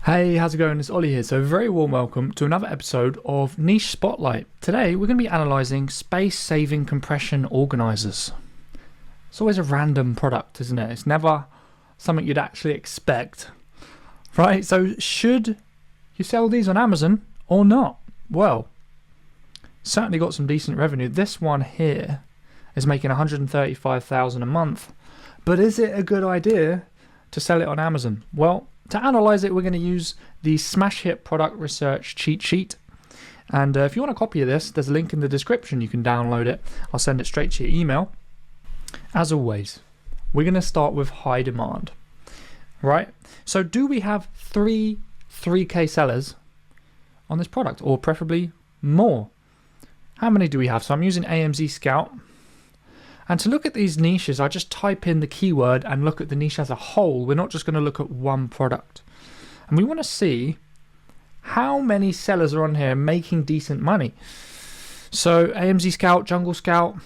Hey, how's it going? It's Ollie here. So very warm welcome to another episode of Niche Spotlight. Today we're going to be analysing space-saving compression organisers. It's always a random product, isn't it? It's never something you'd actually expect, right? So should you sell these on Amazon or not? Well, certainly got some decent revenue. This one here is making $135,000 a month. But is it a good idea to sell it on Amazon? Well, to analyze it, we're going to use the Smash Hit Product Research Cheat Sheet. And if you want a copy of this, there's a link in the description. You can download it. I'll send it straight to your email. As always, we're going to start with high demand, right? So do we have three 3K sellers on this product, or preferably more? How many do we have? So I'm using AMZ Scout. And to look at these niches, I just type in the keyword and look at the niche as a whole. We're not just going to look at one product. And we want to see how many sellers are on here making decent money. So AMZ Scout, Jungle Scout,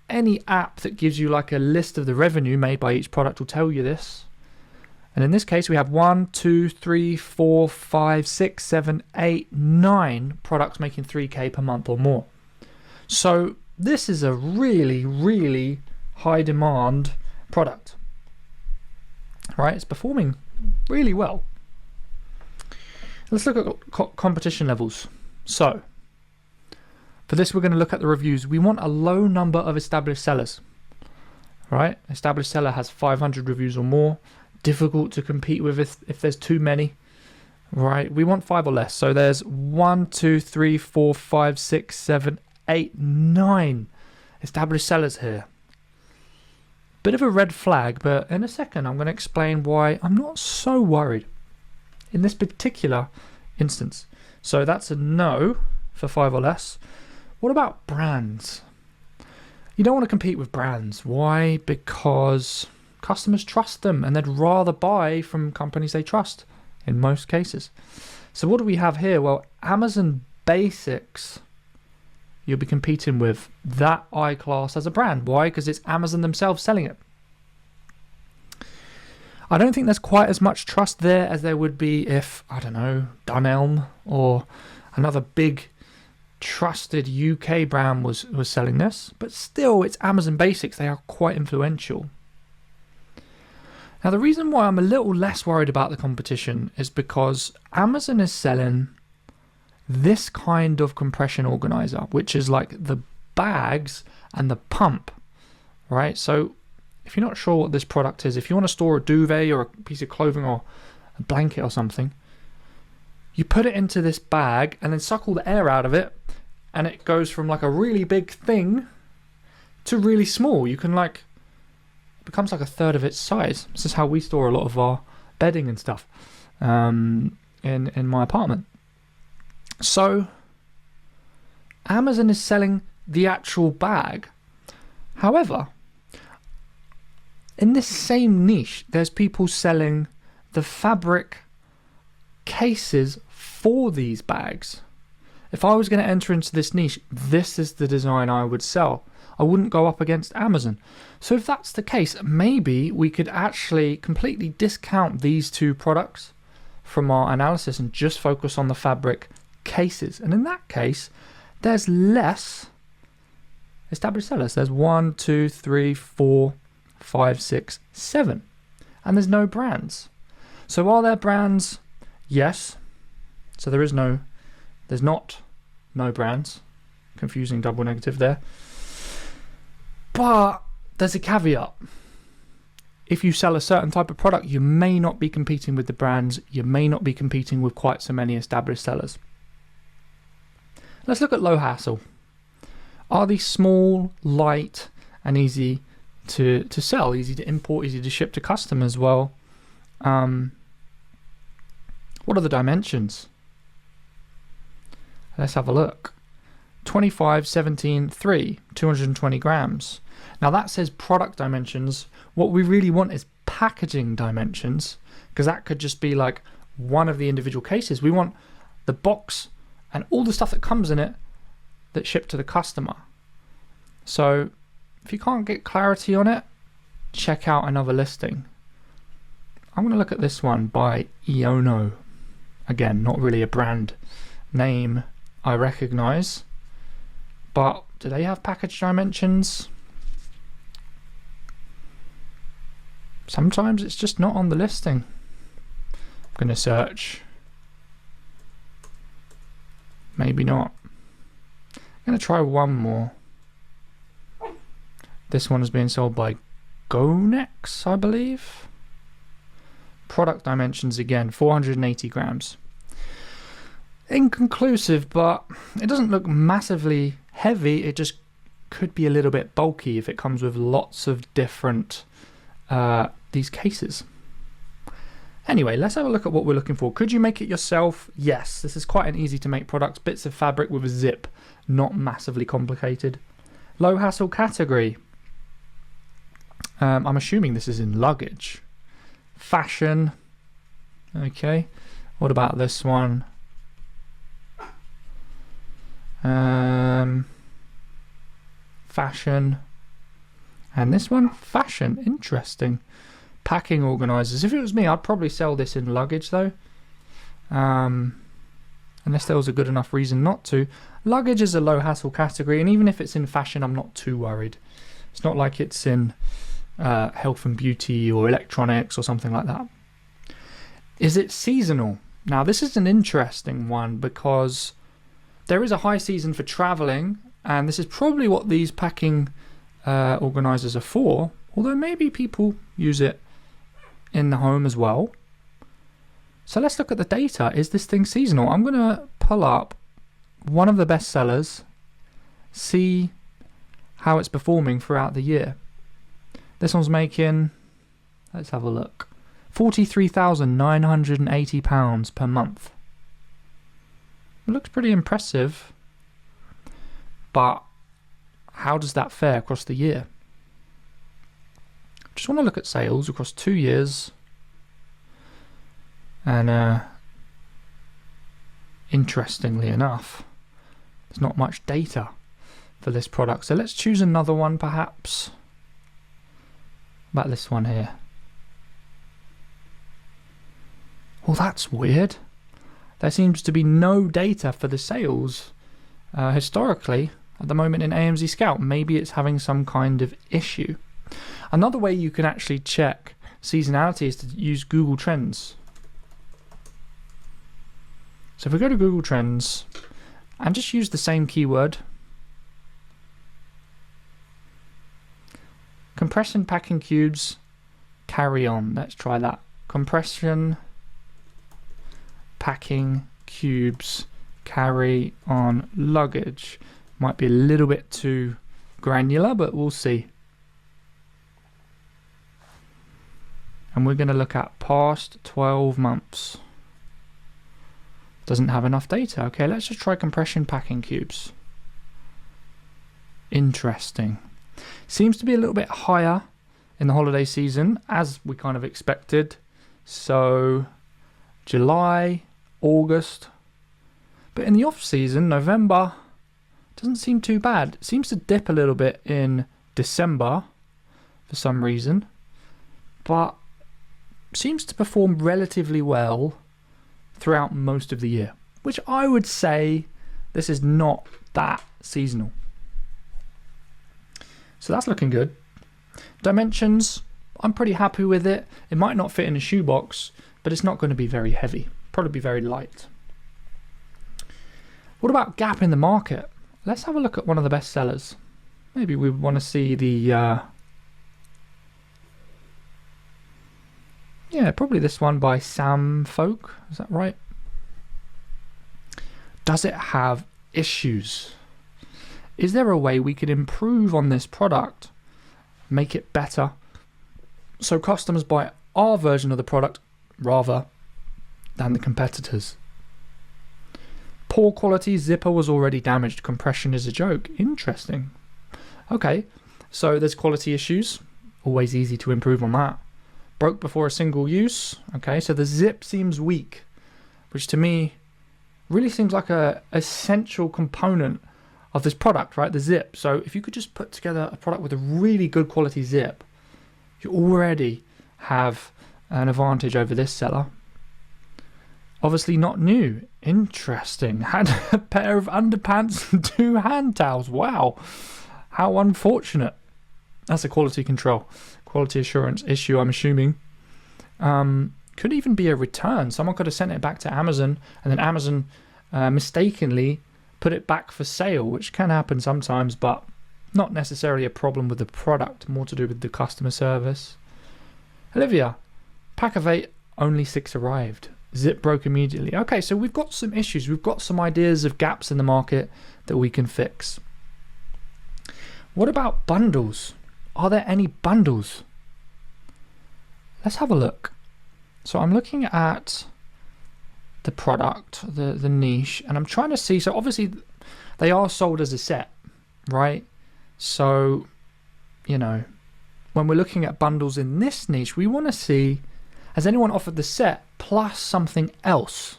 any app that gives you like a list of the revenue made by each product will tell you this. And in this case, we have 1, 2, 3, 4, 5, 6, 7, 8, 9 products making 3K per month or more. So this is a really, really high demand product, right? It's performing really well. Let's look at competition levels. So for this, we're going to look at the reviews. We want a low number of established sellers, right? Established seller has 500 reviews or more. Difficult to compete with if there's too many, right? We want 5 or less. So there's 1, 2, 3, 4, 5, 6, 7, 8, 9 established sellers here. Bit of a red flag, but in a second I'm going to explain why I'm not so worried in this particular instance. So that's a no for 5 or less. What about brands? You don't want to compete with brands. Why? Because customers trust them and they'd rather buy from companies they trust in most cases. So what do we have here? Well, Amazon Basics, you'll be competing with that I-class as a brand. Why? Because it's Amazon themselves selling it. I don't think there's quite as much trust there as there would be if, I don't know, Dunelm or another big trusted UK brand was selling this. But still, it's Amazon Basics. They are quite influential. Now, the reason why I'm a little less worried about the competition is because Amazon is selling this kind of compression organizer, which is like the bags and the pump, right? So if you're not sure what this product is, if you want to store a duvet or a piece of clothing or a blanket or something, you put it into this bag and then suck all the air out of it, and it goes from like a really big thing to really small. You can it becomes like a third of its size. This is how we store a lot of our bedding and stuff in my apartment. So Amazon is selling the actual bag. However, in this same niche, there's people selling the fabric cases for these bags. If I was going to enter into this niche, this is the design I would sell. I wouldn't go up against Amazon. So if that's the case, maybe we could actually completely discount these two products from our analysis and just focus on the fabric cases. And in that case, there's less established sellers. There's 1, 2, 3, 4, 5, 6, 7. And there's no brands. So are there brands? Yes. So there's not no brands. Confusing double negative there. But there's a caveat. If you sell a certain type of product, you may not be competing with the brands. You may not be competing with quite so many established sellers. Let's look at low hassle. Are these small, light, and easy to sell, easy to import, easy to ship to customers? Well, what are the dimensions? Let's have a look. 25, 17, 3, 220 grams. Now that says product dimensions. What we really want is packaging dimensions, because that could just be like one of the individual cases. We want the box and all the stuff that comes in it that's shipped to the customer. So if you can't get clarity on it, check out another listing. I'm going to look at this one by Iono. Again, not really a brand name I recognize, but do they have package dimensions? Sometimes it's just not on the listing. I'm going to search. Maybe not. I'm going to try one more. This one is being sold by Gonex, I believe. Product dimensions again, 480 grams. Inconclusive, but it doesn't look massively heavy. It just could be a little bit bulky if it comes with lots of different these cases. Anyway, let's have a look at what we're looking for. Could you make it yourself? Yes, this is quite an easy to make product. Bits of fabric with a zip, not massively complicated. Low hassle category. I'm assuming this is in luggage. Fashion. Okay. What about this one? Fashion. And this one, fashion. Interesting. Packing organisers. If it was me, I'd probably sell this in luggage though. Unless there was a good enough reason not to. Luggage is a low hassle category, and even if it's in fashion, I'm not too worried. It's not like it's in health and beauty or electronics or something like that. Is it seasonal? Now this is an interesting one because there is a high season for travelling, and this is probably what these packing organisers are for, although maybe people use it in the home as well. So let's look at the data. Is this thing seasonal? I'm going to pull up one of the best sellers, see how it's performing throughout the year. This one's making, let's have a look, £43,980 per month. It looks pretty impressive, but how does that fare across the year? Just want to look at sales across 2 years, and interestingly enough, there's not much data for this product. So let's choose another one perhaps. About this one here. Well, that's weird. There seems to be no data for the sales historically at the moment in AMZ Scout. Maybe it's having some kind of issue. Another way you can actually check seasonality is to use Google Trends. So if we go to Google Trends and just use the same keyword, compression packing cubes, carry on. Let's try that. Compression packing cubes, carry on luggage. Might be a little bit too granular, but we'll see. And we're going to look at past 12 months. Doesn't have enough data. Okay, let's just try compression packing cubes. Interesting. Seems to be a little bit higher in the holiday season, as we kind of expected. So July, August. But in the off season, November, doesn't seem too bad. It seems to dip a little bit in December for some reason, but seems to perform relatively well throughout most of the year, which I would say this is not that seasonal. So that's looking good. Dimensions, I'm pretty happy with it. It might not fit in a shoebox, but it's not going to be very heavy. Probably be very light. What about gap in the market? Let's have a look at one of the best sellers. Maybe we want to see the yeah, probably this one by Sam Folk. Is that right? Does it have issues? Is there a way we could improve on this product, make it better, so customers buy our version of the product rather than the competitors? Poor quality, zipper was already damaged, compression is a joke. Interesting. Okay, so there's quality issues, always easy to improve on that. Broke before a single use. Okay, so the zip seems weak, which to me really seems like a essential component of this product, right? The zip. So if you could just put together a product with a really good quality zip, you already have an advantage over this seller. Obviously not new. Interesting. Had a pair of underpants and 2 hand towels. Wow. How unfortunate. That's a quality assurance issue, I'm assuming. Could even be a return. Someone could have sent it back to Amazon, and then Amazon mistakenly put it back for sale, which can happen sometimes, but not necessarily a problem with the product, more to do with the customer service. Olivia, pack of 8, only 6 arrived. Zip broke immediately. Okay, so we've got some issues. We've got some ideas of gaps in the market that we can fix. What about bundles? Are there any bundles? Let's have a look. So I'm looking at the product, the niche, and I'm trying to see. So obviously they are sold as a set, right? So, you know, when we're looking at bundles in this niche, we want to see, has anyone offered the set plus something else?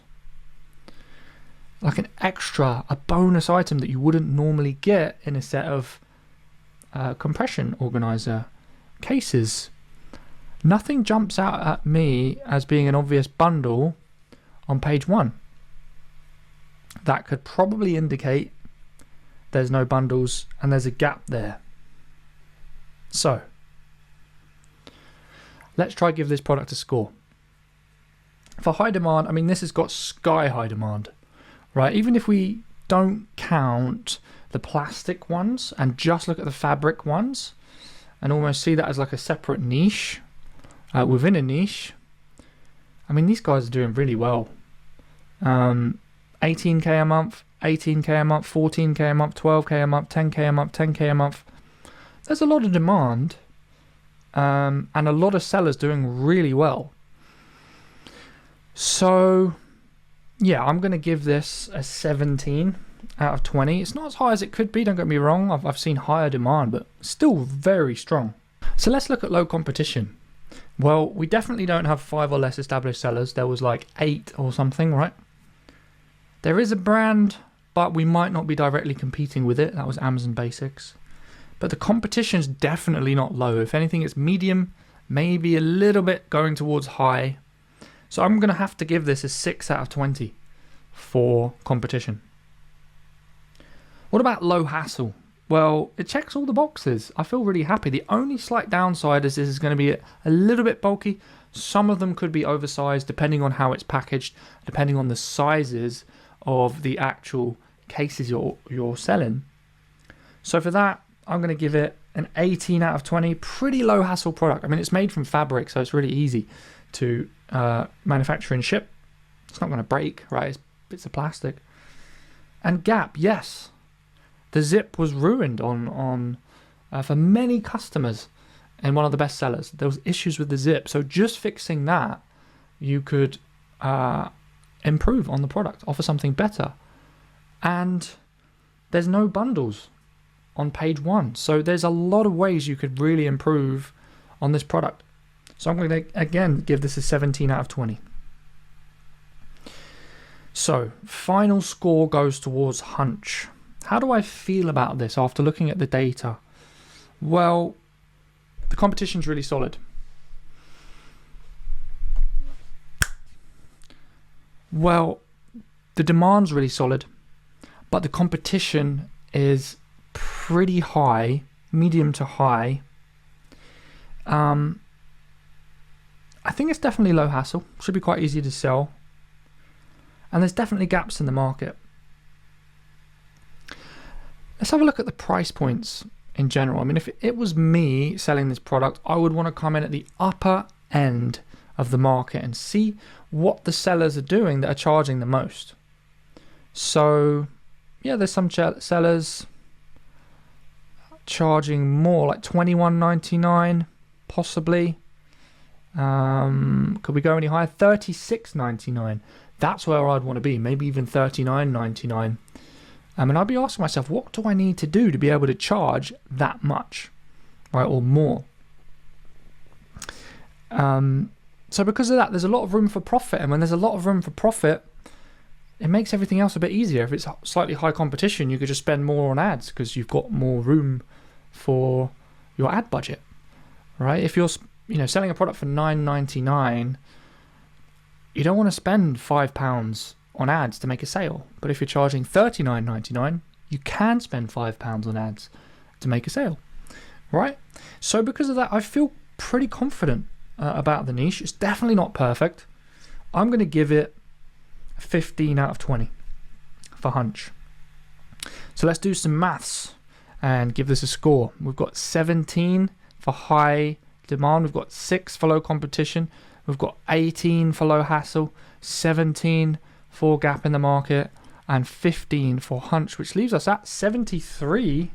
Like an extra, a bonus item that you wouldn't normally get in a set of compression organizer cases. Nothing jumps out at me as being an obvious bundle on page 1. That could probably indicate there's no bundles and there's a gap there. So let's try give this product a score. For high demand, I mean, this has got sky high demand, right? Even if we don't count the plastic ones and just look at the fabric ones and almost see that as like a separate niche within a niche, I mean, these guys are doing really well. 18k a month, 18k a month, 14k a month, 12k a month, 10k a month, 10k a month. There's a lot of demand and a lot of sellers doing really well. So yeah, I'm going to give this a 17 out of 20. It's not as high as it could be, don't get me wrong. I've seen higher demand, but still very strong. So let's look at low competition. Well, we definitely don't have 5 or less established sellers. There was like 8 or something, right? There is a brand, but we might not be directly competing with it. That was Amazon Basics. But the competition's definitely not low. If anything, it's medium, maybe a little bit going towards high. So I'm going to have to give this a 6 out of 20 for competition. What about low hassle? Well, it checks all the boxes. I feel really happy. The only slight downside is this is going to be a little bit bulky. Some of them could be oversized depending on how it's packaged, depending on the sizes of the actual cases you're selling. So for that, I'm going to give it an 18 out of 20. Pretty low hassle product. I mean, it's made from fabric, so it's really easy to manufacture and ship. It's not going to break, right? It's bits of plastic. And gap, yes. The zip was ruined on for many customers in one of the best sellers. There was issues with the zip. So just fixing that, you could improve on the product, offer something better. And there's no bundles on page 1. So there's a lot of ways you could really improve on this product. So I'm going to, again, give this a 17 out of 20. So final score goes towards hunch. How do I feel about this after looking at the data? Well, the competition's really solid. Well, the demand's really solid, but the competition is pretty high, medium to high. I think it's definitely low hassle. Should be quite easy to sell. And there's definitely gaps in the market. Let's have a look at the price points in general. I mean, if it was me selling this product, I would want to come in at the upper end of the market and see what the sellers are doing that are charging the most. So yeah, there's some sellers charging more, like $21.99 possibly. Could we go any higher? $36.99. That's where I'd want to be, maybe even $39.99. And I'd be asking myself, what do I need to do to be able to charge that much, right, or more? So because of that, there's a lot of room for profit. And when there's a lot of room for profit, it makes everything else a bit easier. If it's slightly high competition, you could just spend more on ads because you've got more room for your ad budget, right? If you're selling a product for $9.99, You don't want to spend £5 on ads to make a sale, but if you're charging $39.99, you can spend £5 on ads to make a sale, right? So because of that, I feel pretty confident about the niche. It's definitely not perfect. I'm going to give it 15 out of 20 for hunch. So let's do some maths and give this a score. We've got 17 for high demand. We've got 6 for low competition. We've got 18 for low hassle, 17 for gap in the market, and 15 for hunch, which leaves us at 73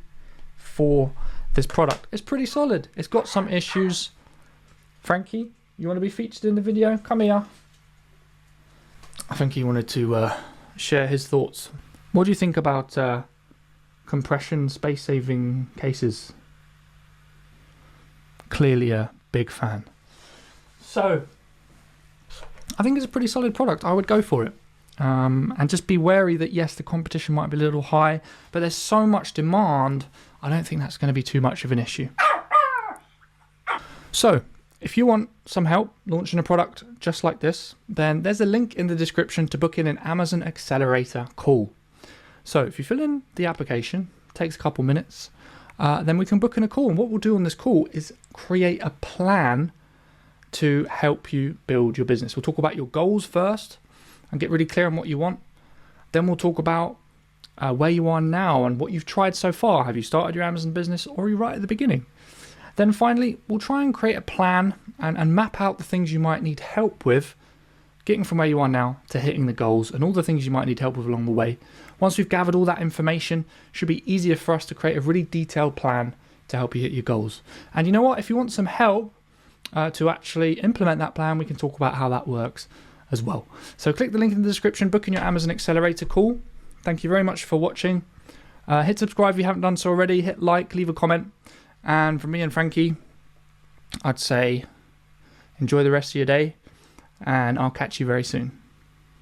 for this product. It's pretty solid. It's got some issues. Frankie, you want to be featured in the video? Come here. I think he wanted to share his thoughts. What do you think about compression space-saving cases? Clearly a big fan. So, I think it's a pretty solid product. I would go for it. And just be wary that, yes, the competition might be a little high, but there's so much demand, I don't think that's going to be too much of an issue. So, if you want some help launching a product just like this, then there's a link in the description to book in an Amazon Accelerator call. So if you fill in the application, it takes a couple minutes, then we can book in a call. And what we'll do on this call is create a plan to help you build your business. We'll talk about your goals first and get really clear on what you want. Then we'll talk about where you are now and what you've tried so far. Have you started your Amazon business, or are you right at the beginning? Then finally, we'll try and create a plan and map out the things you might need help with, getting from where you are now to hitting the goals, and all the things you might need help with along the way. Once we've gathered all that information, it should be easier for us to create a really detailed plan to help you hit your goals. And you know what? If you want some help to actually implement that plan, we can talk about how that works as well. So click the link in the description, book in your Amazon Accelerator call. Thank you very much for watching. Hit subscribe if you haven't done so already. Hit like, leave a comment. And from me and Frankie, I'd say enjoy the rest of your day, and I'll catch you very soon.